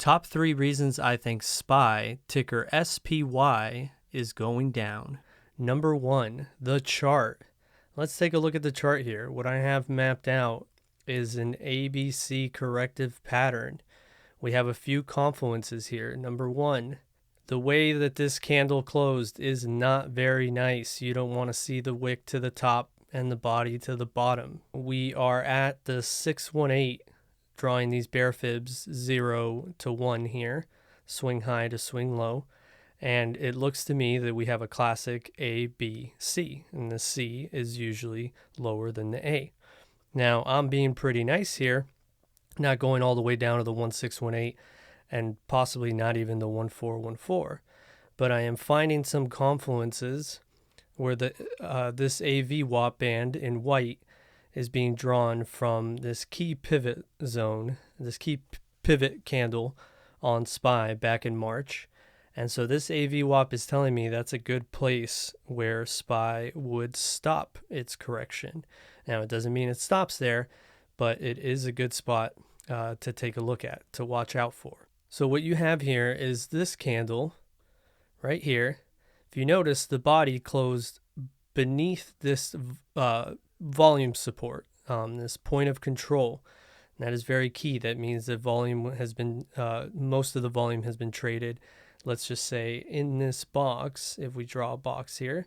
Top 3 reasons I think SPY, ticker SPY, is going down. Number 1, the chart. Let's take a look at the chart here. What I have mapped out is an ABC corrective pattern. We have a few confluences here. Number 1, the way that this candle closed is not very nice. You don't want to see the wick to the top and the body to the bottom. We are at the 618, drawing these bear fibs 0 to 1 here, swing high to swing low. And it looks to me that we have a classic A, B, C, and the C is usually lower than the A. Now, I'm being pretty nice here, not going all the way down to the 1618 and possibly not even the 1414, but I am finding some confluences where this AV-WAP band in white is being drawn from this key pivot zone, this key pivot candle on SPY back in March. And so this AV-WAP is telling me that's a good place where SPY would stop its correction. Now, it doesn't mean it stops there, but it is a good spot to take a look at, to watch out for. So what you have here is this candle right here. If you notice, the body closed beneath this volume support, this point of control. And that is very key. That means that volume has been, most of the volume has been traded, let's just say, in this box, if we draw a box here.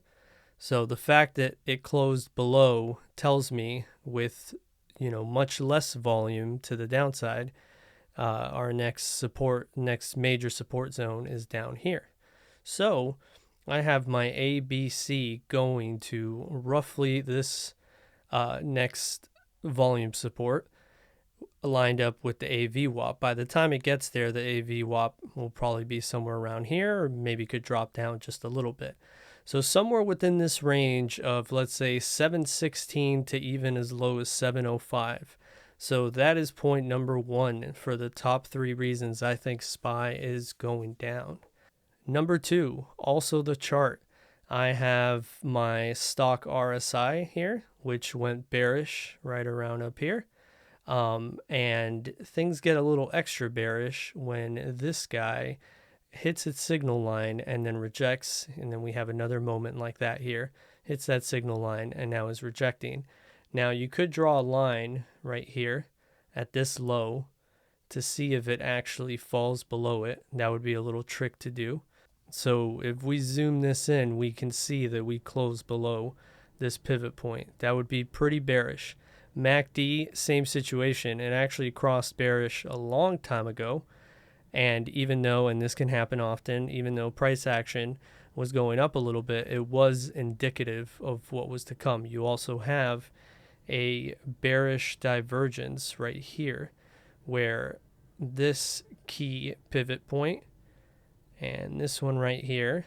So the fact that it closed below tells me with, much less volume to the downside, our next major support zone is down here. So I have my ABC going to roughly this next volume support lined up with the AV-WAP. By the time it gets there, the AV-WAP will probably be somewhere around here, or maybe could drop down just a little bit. So somewhere within this range of, let's say, 716 to even as low as 705. So that is point number 1 for the top 3 reasons I think SPY is going down. Number 2, also the chart. I have my stock RSI here, which went bearish right around up here. And things get a little extra bearish when this guy hits its signal line and then rejects, and then we have another moment like that here, hits that signal line and now is rejecting. Now you could draw a line right here at this low to see if it actually falls below it. That would be a little trick to do. So if we zoom this in, we can see that we close below this pivot point. That would be pretty bearish. MACD, same situation. It actually crossed bearish a long time ago. And even though, and this can happen often, even though price action was going up a little bit, it was indicative of what was to come. You also have a bearish divergence right here, where this key pivot point and this one right here,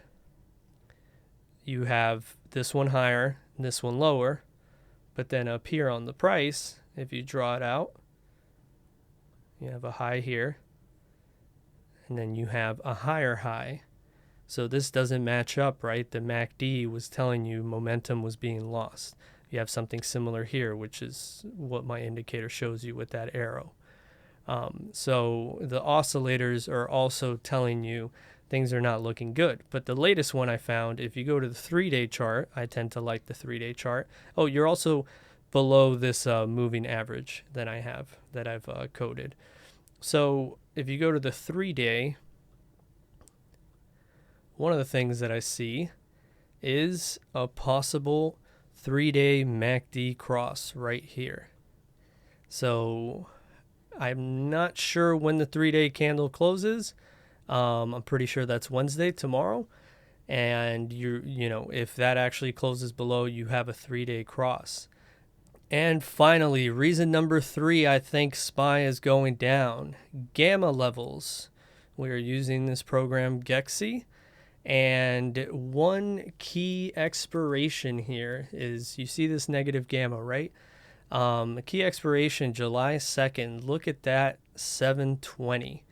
you have this one higher, this one lower, but then up here on the price, if you draw it out, you have a high here, and then you have a higher high. So this doesn't match up, right? The MACD was telling you momentum was being lost. You have something similar here, which is what my indicator shows you with that arrow. So the oscillators are also telling you things are not looking good. But the latest one I found, if you go to the 3-day chart, I tend to like the 3-day chart. Oh, you're also below this moving average that I have, that I've coded. So if you go to the 3-day, one of the things that I see is a possible 3-day MACD cross right here. So I'm not sure when the 3-day candle closes. I'm pretty sure that's Wednesday, tomorrow. And if that actually closes below, you have a 3-day cross. And finally, reason number 3, I think SPY is going down. Gamma levels. We are using this program Gexi. And one key expiration here is, you see this negative gamma, right? Key expiration July 2nd. Look at that, 720.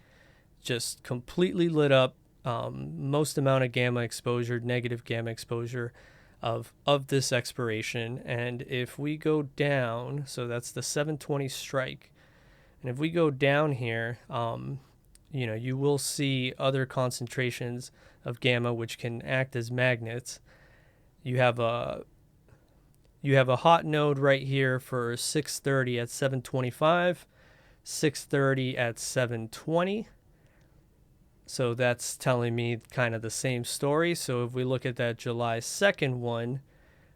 Just completely lit up. Most amount of gamma exposure, negative gamma exposure of this expiration. And if we go down, so that's the 720 strike. And if we go down here, you will see other concentrations of gamma which can act as magnets. You have a hot node right here for 630 at 725, 630 at 720. So that's telling me kind of the same story. So if we look at that July 2nd one,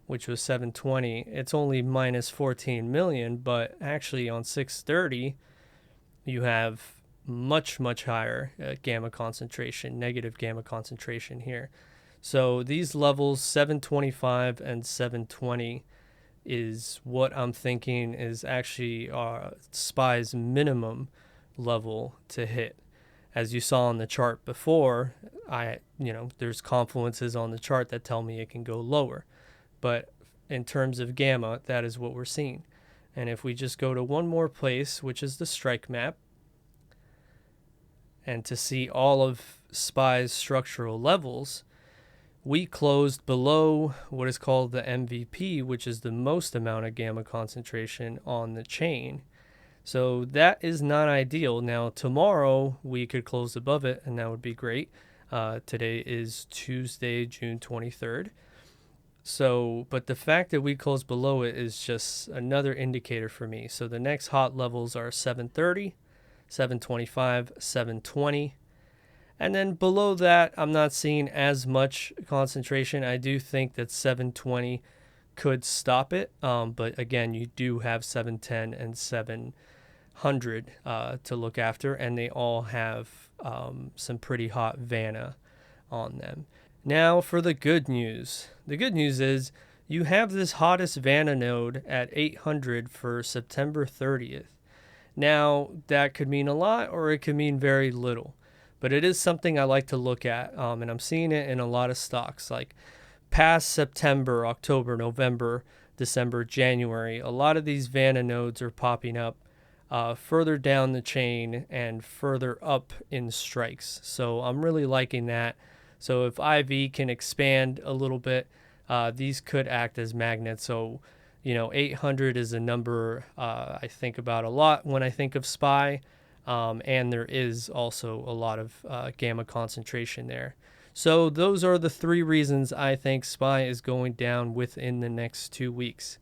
which was 720, it's only minus 14 million, but actually on 630, you have much, much higher gamma concentration, negative gamma concentration here. So these levels, 725 and 720, is what I'm thinking is actually SPY's minimum level to hit. As you saw on the chart before, there's confluences on the chart that tell me it can go lower. But in terms of gamma, that is what we're seeing. And if we just go to one more place, which is the strike map, and to see all of SPY's structural levels, we closed below what is called the MVP, which is the most amount of gamma concentration on the chain. So that is not ideal. Now, tomorrow we could close above it, and that would be great. Today is Tuesday, June 23rd. So, but the fact that we close below it is just another indicator for me. So the next hot levels are 730, 725, 720. And then below that, I'm not seeing as much concentration. I do think that 720 could stop it. But again, you do have 710 and 700 to look after, and they all have some pretty hot Vanna on them. Now for the good news. The good news is you have this hottest Vanna node at 800 for September 30th. Now, that could mean a lot or it could mean very little, but it is something I like to look at, and I'm seeing it in a lot of stocks. Like past September, October, November, December, January, a lot of these Vanna nodes are popping up further down the chain and further up in strikes. So I'm really liking that. So if IV can expand a little bit, these could act as magnets. So 800 is a number I think about a lot when I think of SPY, and there is also a lot of gamma concentration there. So those are the three reasons I think SPY is going down within the next 2 weeks.